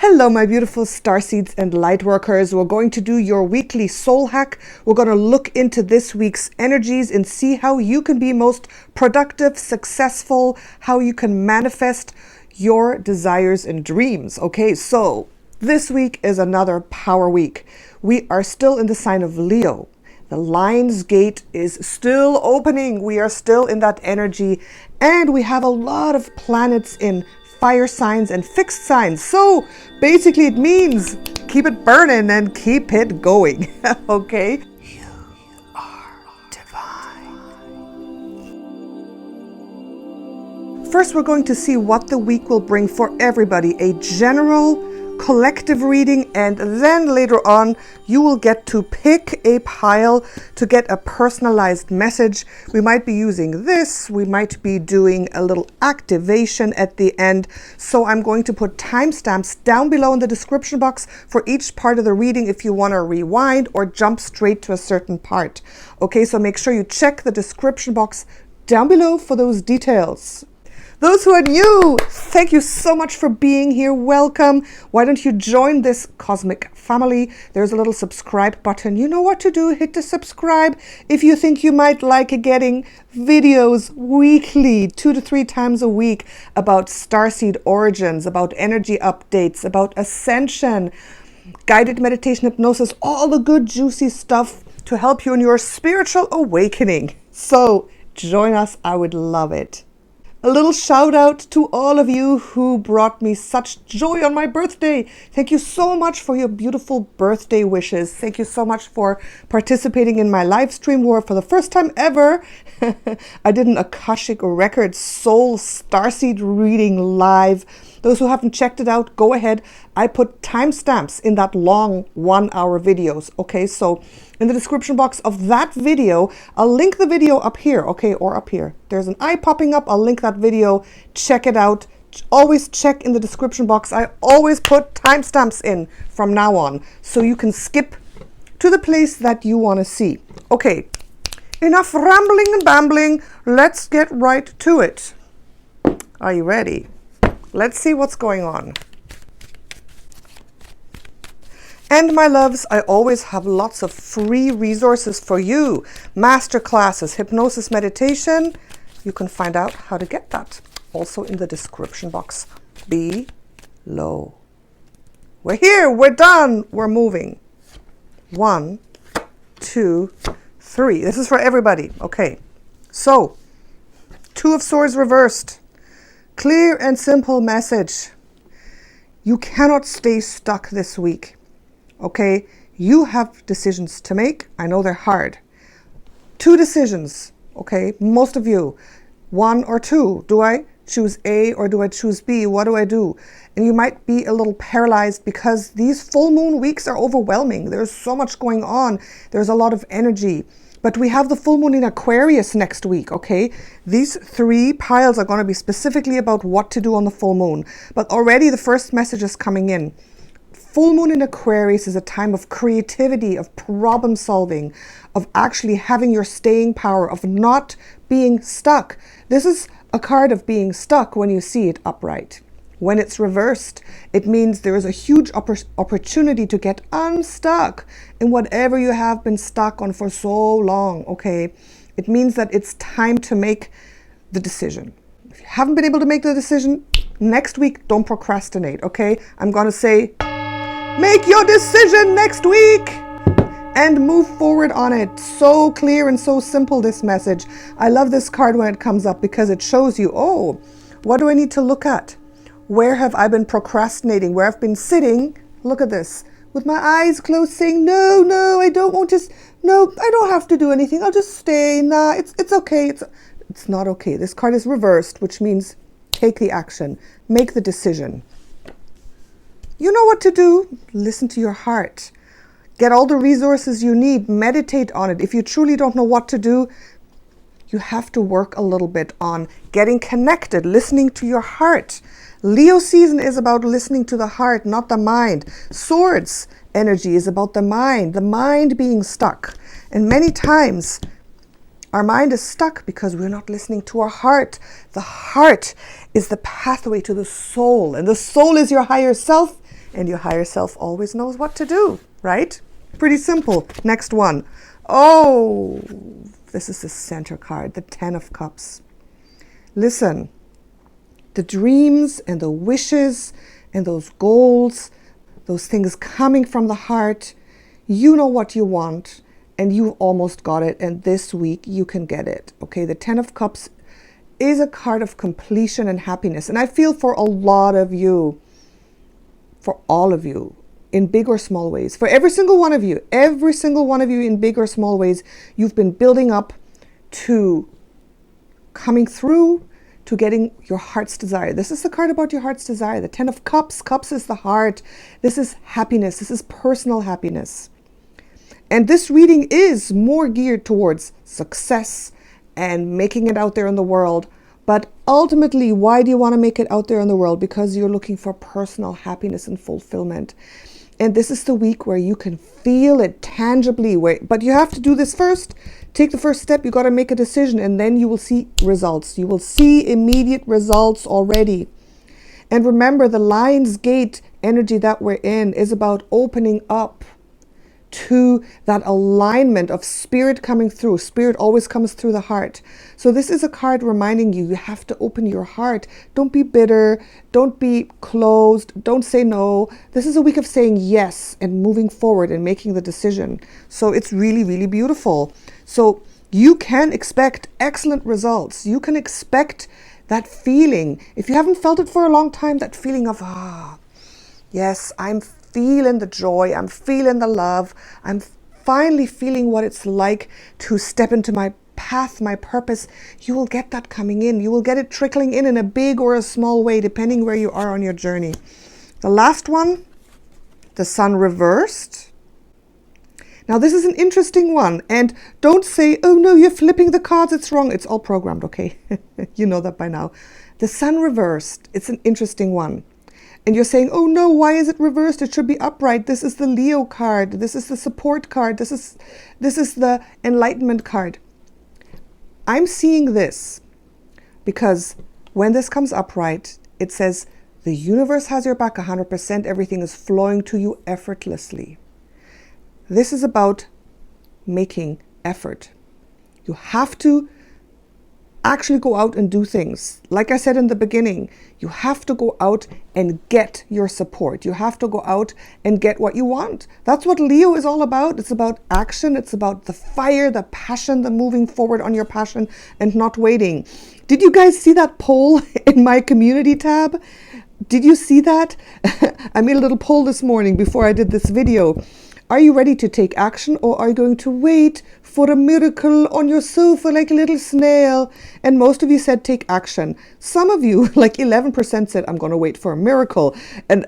Hello, my beautiful starseeds and light workers. We're going to do your weekly soul hack. We're going to look into this week's energies and see how you can be most productive, successful, how you can manifest your desires and dreams. Okay, so this week is another power week. We are still in the sign of Leo. The Lion's Gate is still opening. We are still in that energy, and we have a lot of planets in fire signs and fixed signs. So basically it means keep it burning and keep it going. Okay? You are divine. First, we're going to see what the week will bring for everybody. A general collective reading, and then later on you will get to pick a pile to get a personalized message. We might be using this, we might be doing a little activation at the end, so I'm going to put timestamps down below in the description box for each part of the reading if you want to rewind or jump straight to a certain part. Okay, so make sure you check the description box down below for those details. Those who are new, thank you so much for being here. Welcome. Why don't you join this cosmic family? There's a little subscribe button. You know what to do. Hit the subscribe. If you think you might like getting videos weekly, 2 to 3 times a week about starseed origins, about energy updates, about ascension, guided meditation, hypnosis, all the good juicy stuff to help you in your spiritual awakening. So join us. I would love it. A little shout out to all of you who brought me such joy on my birthday. Thank you so much for your beautiful birthday wishes. Thank you so much for participating in my live stream where for the first time ever, I did an Akashic Records Soul Starseed reading live. Those who haven't checked it out, go ahead. I put timestamps in that long 1-hour videos. Okay, so in the description box of that video, I'll link the video up here, okay, or up here. There's an eye popping up. I'll link that video. Check it out. Always check in the description box. I always put timestamps in from now on, so you can skip to the place that you want to see. Okay, enough rambling and bambling. Let's get right to it. Are you ready? Let's see what's going on. And my loves, I always have lots of free resources for you. Master classes, hypnosis, meditation. You can find out how to get that also in the description box below. We're here, we're done, we're moving. 1, 2, 3. This is for everybody. Okay, so 2 of Swords reversed. Clear and simple message. You cannot stay stuck this week. Okay, you have decisions to make. I know they're hard. 2 decisions, okay, most of you. 1 or 2. Do I choose A or do I choose B? What do I do? And you might be a little paralyzed because these full moon weeks are overwhelming. There's so much going on. There's a lot of energy. But we have the full moon in Aquarius next week, okay? These 3 piles are going to be specifically about what to do on the full moon. But already the first message is coming in. Full moon in Aquarius is a time of creativity, of problem solving, of actually having your staying power, of not being stuck. This is a card of being stuck when you see it upright. When it's reversed, it means there is a huge opportunity to get unstuck in whatever you have been stuck on for so long, okay? It means that it's time to make the decision. If you haven't been able to make the decision, next week, don't procrastinate, okay? I'm going to say, make your decision next week and move forward on it. So clear and so simple, this message. I love this card when it comes up because it shows you, oh, what do I need to look at? Where have I been procrastinating? Where I've been sitting, look at this, with my eyes closed saying, no, I don't want to, no, I don't have to do anything. I'll just stay. Nah, it's okay. It's not okay. This card is reversed, which means take the action, make the decision. You know what to do. Listen to your heart. Get all the resources you need. Meditate on it. If you truly don't know what to do, you have to work a little bit on getting connected, listening to your heart. Leo season is about listening to the heart, not the mind. Swords energy is about the mind being stuck. And many times our mind is stuck because we're not listening to our heart. The heart is the pathway to the soul, and the soul is your higher self, And your higher self always knows what to do, right? Pretty simple. Next one. Oh, this is the center card, the 10 of Cups. Listen, the dreams and the wishes and those goals, those things coming from the heart, you know what you want and you've almost got it. And this week you can get it. Okay, the 10 of Cups is a card of completion and happiness. And I feel for a lot of you, for all of you, in big or small ways, for every single one of you in big or small ways, you've been building up to coming through to getting your heart's desire. This is the card about your heart's desire. The 10 of Cups. Cups is the heart. This is happiness. This is personal happiness. And this reading is more geared towards success and making it out there in the world. But ultimately, why do you want to make it out there in the world? Because you're looking for personal happiness and fulfillment. And this is the week where you can feel it tangibly. But you have to do this first. Take the first step. You got to make a decision, and then you will see results. You will see immediate results already. And remember, the Lion's Gate energy that we're in is about opening up to that alignment of spirit coming through. Spirit always comes through the heart. So this is a card reminding you, you have to open your heart. Don't be bitter. Don't be closed. Don't say no. This is a week of saying yes and moving forward and making the decision. So it's really, really beautiful. So you can expect excellent results. You can expect that feeling. If you haven't felt it for a long time, that feeling of, yes, I'm feeling the joy, I'm feeling the love, I'm finally feeling what it's like to step into my path, my purpose. You will get that coming in. You will get it trickling in a big or a small way, depending where you are on your journey. The last one, the Sun reversed. Now this is an interesting one, and don't say, oh no, you're flipping the cards, it's wrong. It's all programmed, okay? You know that by now. The Sun reversed, it's an interesting one. And you're saying, oh no, why is it reversed? It should be upright. This is the Leo card. This is the support card. This is the enlightenment card. I'm seeing this because when this comes upright, it says the universe has your back 100%. Everything is flowing to you effortlessly. This is about making effort. You have to actually go out and do things. Like I said in the beginning, you have to go out and get your support. You have to go out and get what you want. That's what Leo is all about. It's about action. It's about the fire, the passion, the moving forward on your passion and not waiting. Did you guys see that poll in my community tab? Did you see that? I made a little poll this morning before I did this video. Are you ready to take action, or are you going to wait for a miracle on your sofa like a little snail? And most of you said take action. Some of you, like 11%, said I'm going to wait for a miracle. And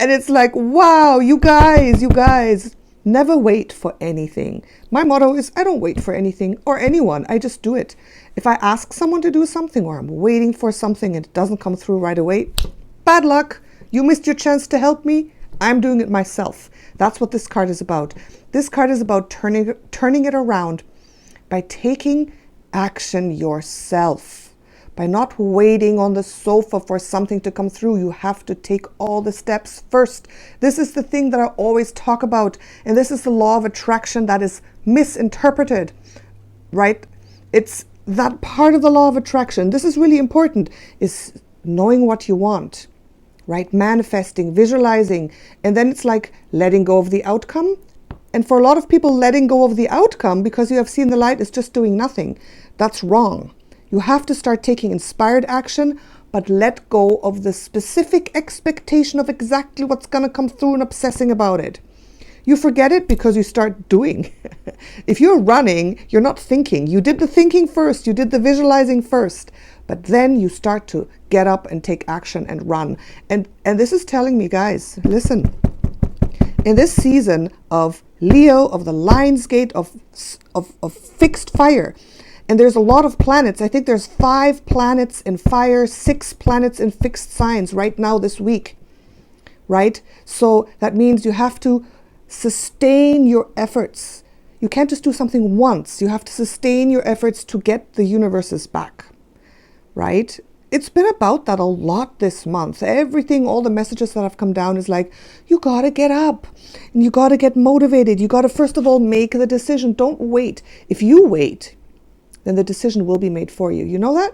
it's like, wow, you guys, never wait for anything. My motto is I don't wait for anything or anyone. I just do it. If I ask someone to do something or I'm waiting for something and it doesn't come through right away, bad luck. You missed your chance to help me. I'm doing it myself. That's what this card is about. This card is about turning it around by taking action yourself. By not waiting on the sofa for something to come through. You have to take all the steps first. This is the thing that I always talk about. And this is the law of attraction that is misinterpreted, right? It's that part of the law of attraction. This is really important, is knowing what you want. Right? Manifesting, visualizing, and then it's like letting go of the outcome. And for a lot of people, letting go of the outcome because you have seen the light is just doing nothing. That's wrong. You have to start taking inspired action, but let go of the specific expectation of exactly what's going to come through and obsessing about it. You forget it because you start doing. If you're running, you're not thinking. You did the thinking first. You did the visualizing first. But then you start to get up and take action and run. And this is telling me, guys, listen, in this season of Leo, of the Lion's Gate, of fixed fire, and there's a lot of planets. I think there's 5 planets in fire, 6 planets in fixed signs right now this week, right? So that means you have to sustain your efforts. You can't just do something once. You have to sustain your efforts to get the universe's back. Right? it's been about that a lot this month. Everything, all the messages that have come down is like, you got to get up and you got to get motivated. You got to, first of all, make the decision. Don't wait. If you wait, then the decision will be made for you. You know that?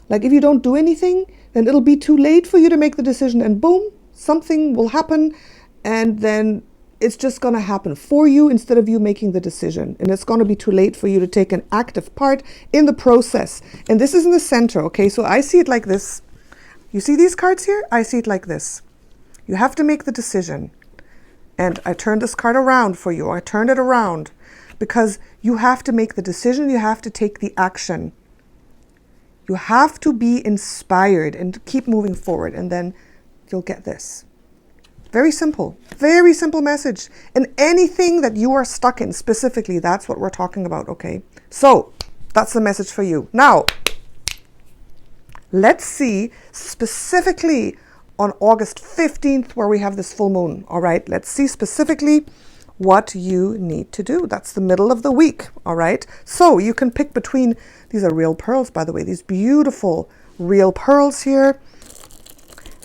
Like if you don't do anything, then it'll be too late for you to make the decision, and boom, something will happen, and then it's just going to happen for you instead of you making the decision. And it's going to be too late for you to take an active part in the process. And this is in the center, okay? So I see it like this. You see these cards here? I see it like this. You have to make the decision. And I turned this card around for you. I turned it around because you have to make the decision. You have to take the action. You have to be inspired and keep moving forward. And then you'll get this. Very simple message. And anything that you are stuck in specifically, that's what we're talking about, okay? So that's the message for you. Now, let's see specifically on August 15th where we have this full moon, all right? Let's see specifically what you need to do. That's the middle of the week, all right? So you can pick between, these are real pearls, by the way, these beautiful real pearls here.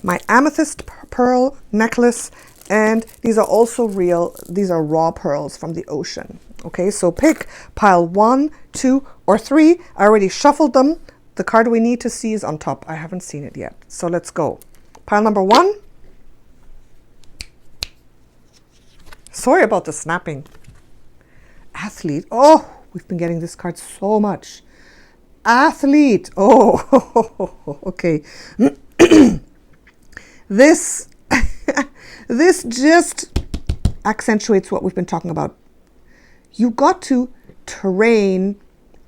My amethyst pearl necklace, and these are also real, these are raw pearls from the ocean. Okay, so pick pile 1, 2, or 3. I already shuffled them. The card we need to see is on top. I haven't seen it yet. So let's go. Pile number 1. Sorry about the snapping. Athlete. Oh, we've been getting this card so much. Athlete. Oh, okay. This just accentuates what we've been talking about. You got to train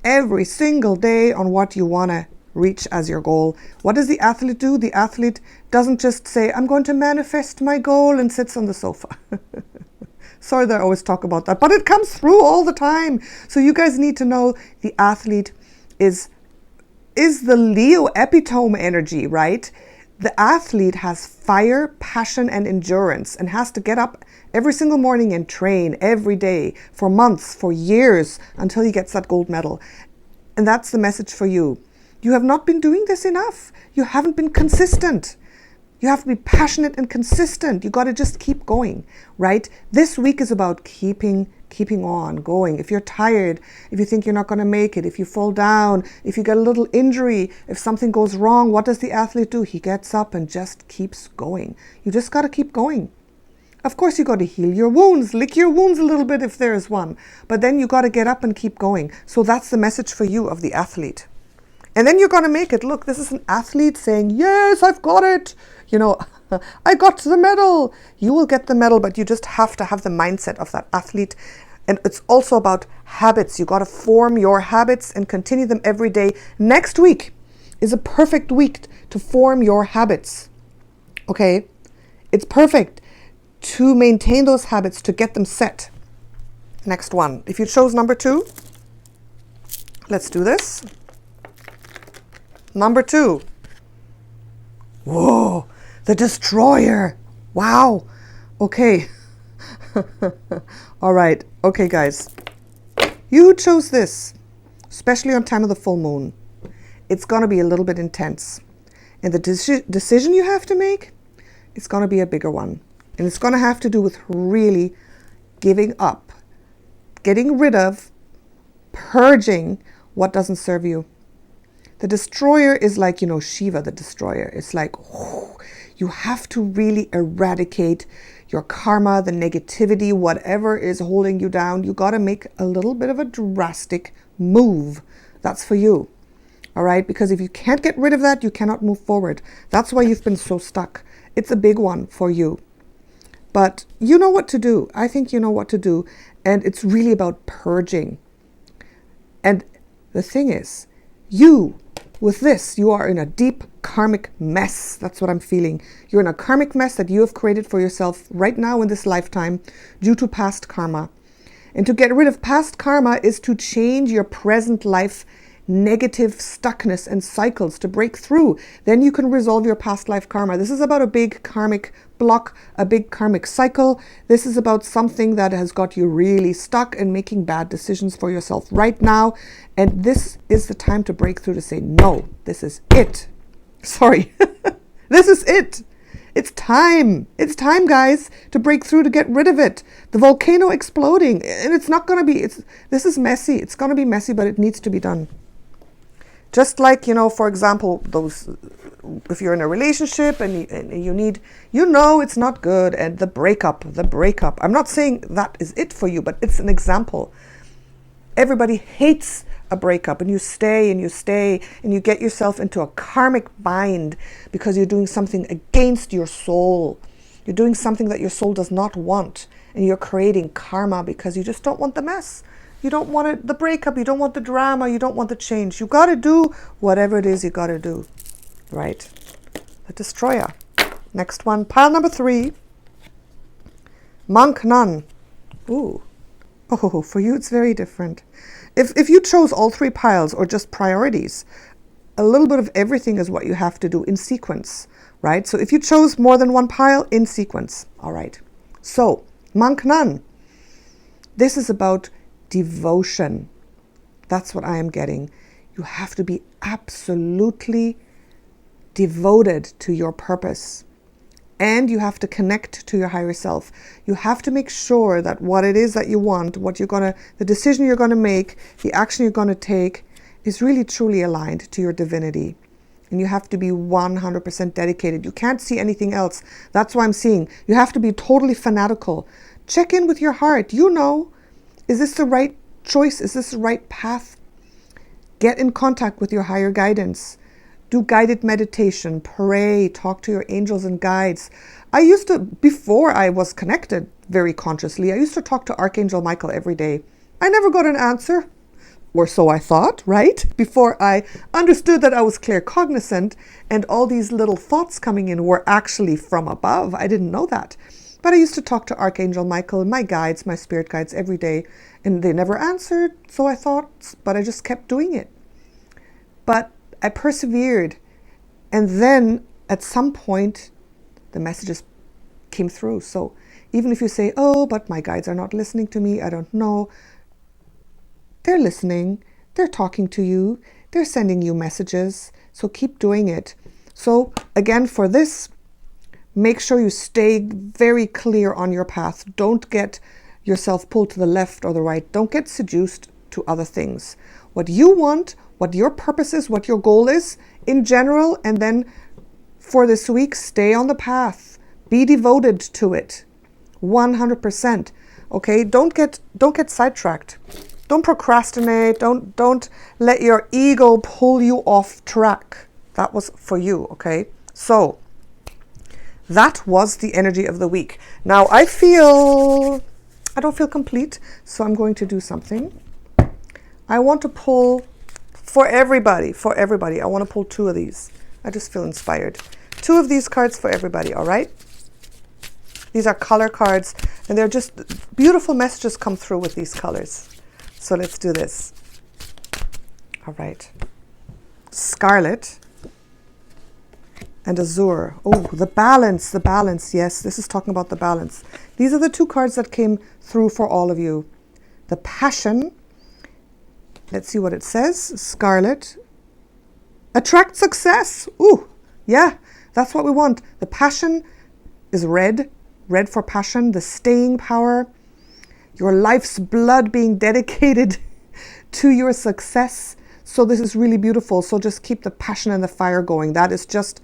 every single day on what you want to reach as your goal. What does the athlete do? The athlete doesn't just say, I'm going to manifest my goal, and sits on the sofa. Sorry that I always talk about that, but it comes through all the time. So you guys need to know the athlete is the Leo epitome energy, right? The athlete has fire, passion, and endurance, and has to get up every single morning and train every day for months, for years, until he gets that gold medal. And that's the message for you. You have not been doing this enough. You haven't been consistent. You have to be passionate and consistent. You got to just keep going, right? This week is about keeping on going. If you're tired, if you think you're not going to make it, if you fall down, if you get a little injury, if something goes wrong, what does the athlete do? He gets up and just keeps going. You just got to keep going. Of course, you got to heal your wounds, lick your wounds a little bit if there is one, but then you got to get up and keep going. So that's the message for you of the athlete. And then you're going to make it. Look, this is an athlete saying, yes, I've got it. You know, I got the medal. You will get the medal, but you just have to have the mindset of that athlete. And it's also about habits. You got to form your habits and continue them every day. Next week is a perfect week to form your habits. Okay? It's perfect to maintain those habits, to get them set. Next one. If you chose number 2, let's do this. Number 2. Whoa, the destroyer. Wow. Okay. All right. Okay, guys. You chose this, especially on time of the full moon. It's going to be a little bit intense. And the decision you have to make, it's going to be a bigger one. And it's going to have to do with really giving up, getting rid of, purging what doesn't serve you. The destroyer is like, you know, Shiva, the destroyer. It's like, you have to really eradicate your karma, the negativity, whatever is holding you down. You got to make a little bit of a drastic move. That's for you. All right? Because if you can't get rid of that, you cannot move forward. That's why you've been so stuck. It's a big one for you. But you know what to do. I think you know what to do. And it's really about purging. And the thing is, with this, you are in a deep karmic mess. That's what I'm feeling. You're in a karmic mess that you have created for yourself right now in this lifetime due to past karma. And to get rid of past karma is to change your present life negative stuckness and cycles, to break through. Then you can resolve your past life karma. This is about a big karmic block, a big karmic cycle. This is about something that has got you really stuck and making bad decisions for yourself right now. And this is the time to break through, to say, no, this is it. Sorry. This is it. It's time. It's time, guys, to break through, to get rid of it. The volcano exploding. And it's not going to be, this is messy. It's going to be messy, but it needs to be done. Just like, for example, if you're in a relationship and you need, it's not good. And the breakup. I'm not saying that is it for you, but it's an example. Everybody hates a breakup, and you stay and you get yourself into a karmic bind because you're doing something against your soul. You're doing something that your soul does not want, and you're creating karma because you just don't want the mess. You don't want the breakup, you don't want the drama, you don't want the change. You got to do whatever it is you got to do, right? The destroyer. Next one, pile number 3. Monk Nun. Ooh. Oh, for you it's very different. If you chose all 3 piles or just priorities, a little bit of everything is what you have to do in sequence, right? So if you chose more than 1 pile, in sequence. All right. So, Monk Nun. This is about devotion. That's what I am getting. You have to be absolutely devoted to your purpose. And you have to connect to your higher self. You have to make sure that what it is that you want, the decision you're going to make, the action you're going to take is really truly aligned to your divinity. And you have to be 100% dedicated. You can't see anything else. That's why I'm seeing. You have to be totally fanatical. Check in with your heart. Is this the right choice? Is this the right path? Get in contact with your higher guidance. Do guided meditation, pray, talk to your angels and guides. Before I was connected very consciously, I used to talk to Archangel Michael every day. I never got an answer, or so I thought, right? Before I understood that I was claircognizant and all these little thoughts coming in were actually from above. I didn't know that. But I used to talk to Archangel Michael, my guides, my spirit guides every day, and they never answered, so I thought, but I just kept doing it. But I persevered, and then at some point the messages came through. So even if you say, oh, but my guides are not listening to me, I don't know, they're listening, they're talking to you, they're sending you messages, so keep doing it. So again, for this, make sure you stay very clear on your path. Don't get yourself pulled to the left or the right. Don't get seduced to other things. What you want, what your purpose is, what your goal is in general, and then for this week, stay on the path. Be devoted to it. 100%. Okay? Don't get sidetracked. Don't procrastinate. Don't let your ego pull you off track. That was for you, okay? So that was the energy of the week. Now I don't feel complete, so I'm going to do something. I want to pull for everybody. I want to pull 2 of these. I just feel inspired. 2 of these cards for everybody, all right? These are color cards, and they're just beautiful messages come through with these colors. So let's do this. All right. Scarlet and Azure. Oh, the balance. Yes, this is talking about the balance. These are the 2 cards that came through for all of you. The Passion. Let's see what it says. Scarlet. Attract success. Ooh, yeah, that's what we want. The Passion is red. Red for passion. The staying power. Your life's blood being dedicated to your success. So this is really beautiful. So just keep the passion and the fire going. That is just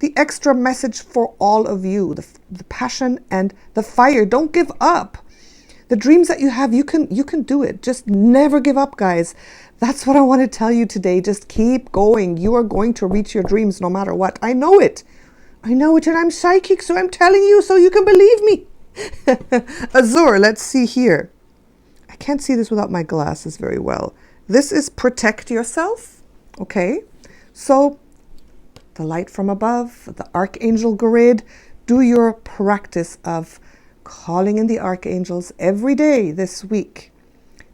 the extra message for all of you. The passion and the fire. Don't give up. The dreams that you have, you can do it. Just never give up, guys. That's what I want to tell you today. Just keep going. You are going to reach your dreams no matter what. I know it. And I'm psychic, so I'm telling you so you can believe me. Azure, let's see here. I can't see this without my glasses very well. This is protect yourself. Okay. So the light from above, the archangel grid, do your practice of calling in the archangels every day this week.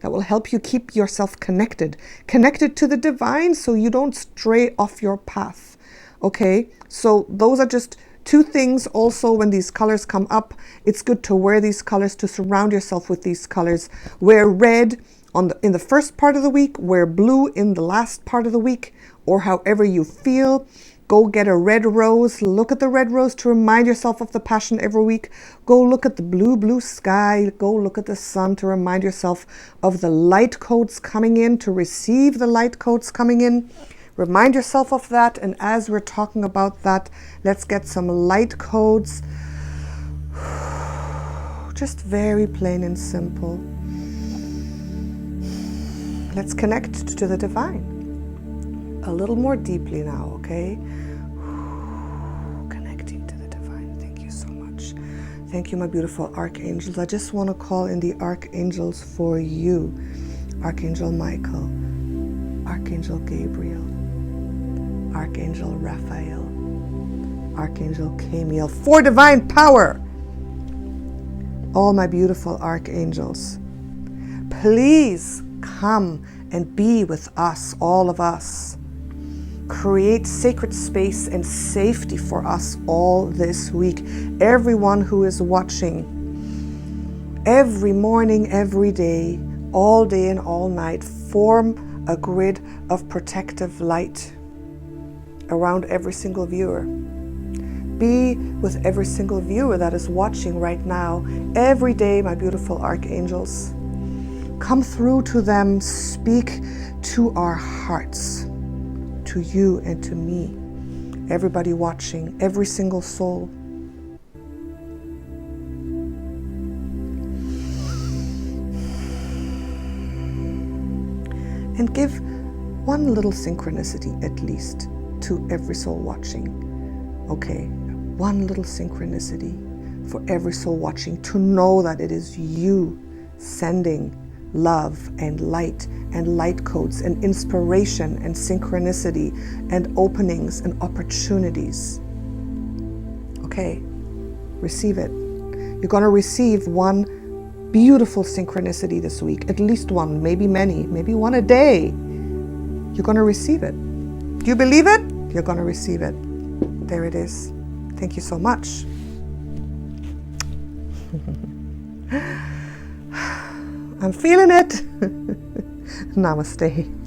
That will help you keep yourself connected to the divine so you don't stray off your path. Okay, so those are just 2 things. Also, when these colors come up, it's good to wear these colors, to surround yourself with these colors. Wear red in the first part of the week, wear blue in the last part of the week, or however you feel. Go get a red rose. Look at the red rose to remind yourself of the passion every week. Go look at the blue sky. Go look at the sun to remind yourself of the light codes coming in, to receive the light codes coming in. Remind yourself of that. And as we're talking about that, let's get some light codes. Just very plain and simple. Let's connect to the divine a little more deeply now, okay? Connecting to the divine. Thank you so much. Thank you, my beautiful archangels. I just want to call in the archangels for you. Archangel Michael, Archangel Gabriel, Archangel Raphael, Archangel Camiel, for divine power. All my beautiful archangels, please come and be with us, all of us. Create sacred space and safety for us all this week. Everyone who is watching, every morning, every day, all day and all night, form a grid of protective light around every single viewer. Be with every single viewer that is watching right now. Every day, my beautiful archangels, come through to them, speak to our hearts, to you and to me, everybody watching, every single soul. And give one little synchronicity at least to every soul watching. Okay, one little synchronicity for every soul watching, to know that it is you sending love and light codes and inspiration and synchronicity and openings and opportunities. Okay, receive it. You're going to receive one beautiful synchronicity this week, at least one, maybe many, maybe one a day. You're going to receive it. Do you believe it? You're going to receive it. There it is. Thank you so much. I'm feeling it. Namaste.